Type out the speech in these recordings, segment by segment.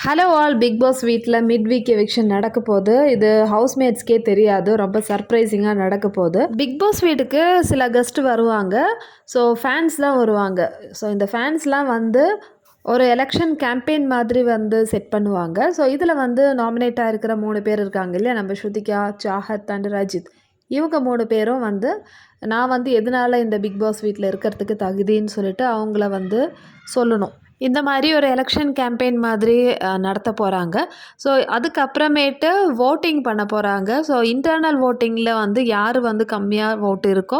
Hello all, big pass வீட்டில் mid week eviction நடக்க போகுது. இது ஹவுஸ்மேட்ஸ்க்கே தெரியாது, ரொம்ப சர்ப்ரைசிங்காக நடக்க போகுது. பிக் பாஸ் வீட்டுக்கு சில கெஸ்ட் வருவாங்க. ஸோ ஃபேன்ஸ்லாம் வருவாங்க. ஸோ இந்த ஃபேன்ஸ்லாம் வந்து ஒரு எலெக்ஷன் கேம்பெயின் மாதிரி வந்து செட் பண்ணுவாங்க. ஸோ இதில் வந்து நாமினேட்டாக இருக்கிற 3 பேர் இருக்காங்க இல்லையா, நம்ம ஸ்ருதிகா, சாஹத் அண்ட் ரஜித். இவங்க 3 பேரும் வந்து நான் வந்து எதனால இந்த பிக் பாஸ் வீட்டில் இருக்கிறதுக்கு தகுதின்னு சொல்லிட்டு அவங்கள வந்து சொல்லணும். இந்த மாதிரி ஒரு எலெக்ஷன் கேம்பெயின் மாதிரி நடத்த போகிறாங்க. ஸோ அதுக்கப்புறமேட்டு வோட்டிங் பண்ண போகிறாங்க. ஸோ இன்டர்னல் வோட்டிங்கில் வந்து யார் வந்து கம்மியாக ஓட்டு இருக்கோ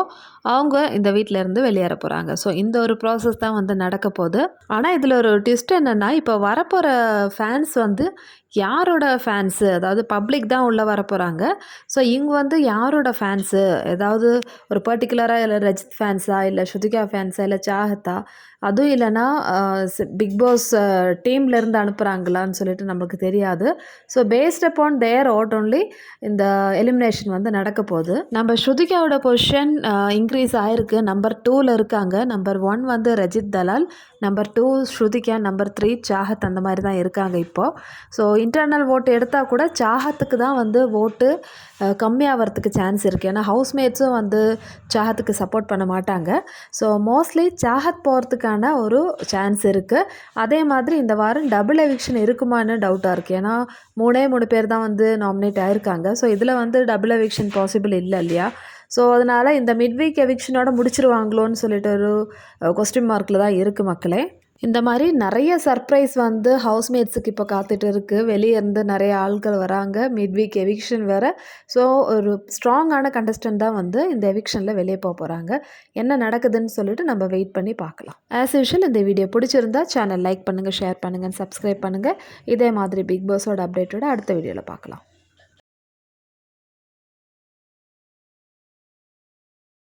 அவங்க இந்த வீட்டிலேருந்து வெளியேற போகிறாங்க. ஸோ இந்த ஒரு ப்ராசஸ் தான் வந்து நடக்க போகுது. ஆனால் இதில் ஒரு ட்விஸ்ட் என்னென்னா, இப்போ வரப்போகிற ஃபேன்ஸ் வந்து யாரோட ஃபேன்ஸு, அதாவது பப்ளிக் தான் உள்ளே வர போகிறாங்க. ஸோ இவங்க வந்து யாரோட ஃபேன்ஸு, ஏதாவது ஒரு பர்டிகுலராக இல்லை ரஜித் ஃபேன்ஸா, இல்லை ஸ்ருதிகா ஃபேன்ஸா, இல்லை சாஹத்தா, அதுவும் இல்லைன்னா பிக் பாஸ் டீம்லேருந்து அனுப்புகிறாங்களான்னு சொல்லிட்டு நமக்கு தெரியாது. So based upon their vote only இந்த எலிமினேஷன் வந்து நடக்க போகுது. நம்ம ஸ்ருதிகாவோட பொசிஷன் இன்க்ரீஸ் ஆகிருக்கு. நம்பர் 2ல் இருக்காங்க. நம்பர் 1 வந்து ரஜித் தலால், நம்பர் 2 ஸ்ருதிகா, நம்பர் 3 சாஹத், அந்த மாதிரி தான் இருக்காங்க இப்போது. ஸோ இன்டர்னல் ஓட்டு எடுத்தால் கூட சாஹத்துக்கு தான் வந்து ஓட்டு கம்மியாகிறதுக்கு சான்ஸ் இருக்குது. ஏன்னா ஹவுஸ்மேட்ஸும் வந்து சாஹத்துக்கு சப்போர்ட் பண்ண மாட்டாங்க. ஸோ மோஸ்ட்லி சாஹத் போகிறதுக்கான ஒரு சான்ஸ் இருக்குது. அதே மாதிரி இந்த வாரம் டபுள் எவிக்ஷன் இருக்குமான்னு டவுட்டாக இருக்குது. ஏன்னா 3 பேர் தான் வந்து நாமினேட் ஆகிருக்காங்க. ஸோ இதில் வந்து டபுள் எவிக்ஷன் பாசிபிள் இல்லை இல்லையா. ஸோ அதனால் இந்த மிட் வீக் எவிக்ஷனோட முடிச்சிருவாங்களோன்னு சொல்லிட்டு ஒரு கொஸ்டின் மார்க்கில் தான் இருக்குது மக்களே. இந்த மாதிரி நிறைய சர்ப்ரைஸ் வந்து ஹவுஸ்மேட்ஸுக்கு இப்போ காத்துட்டு இருக்குது. வெளியே இருந்து நிறைய ஆட்கள் வராங்க. மிட் வீக் எவிக்ஷன் வேறு. ஸோ ஒரு ஸ்ட்ராங்கான கண்டஸ்டன்ட் தான் வந்து இந்த எவிக்ஷனில் வெளியே போகிறாங்க. என்ன நடக்குதுன்னு சொல்லிட்டு நம்ம வெயிட் பண்ணி பார்க்கலாம். ஆஸ் யூஷுவல் இந்த வீடியோ பிடிச்சிருந்தா சேனல் லைக் பண்ணுங்கள், ஷேர் பண்ணுங்கள், சப்ஸ்கிரைப் பண்ணுங்கள். இதே மாதிரி பிக் பாஸோட அப்டேட்டோட அடுத்த வீடியோவில் பார்க்கலாம்.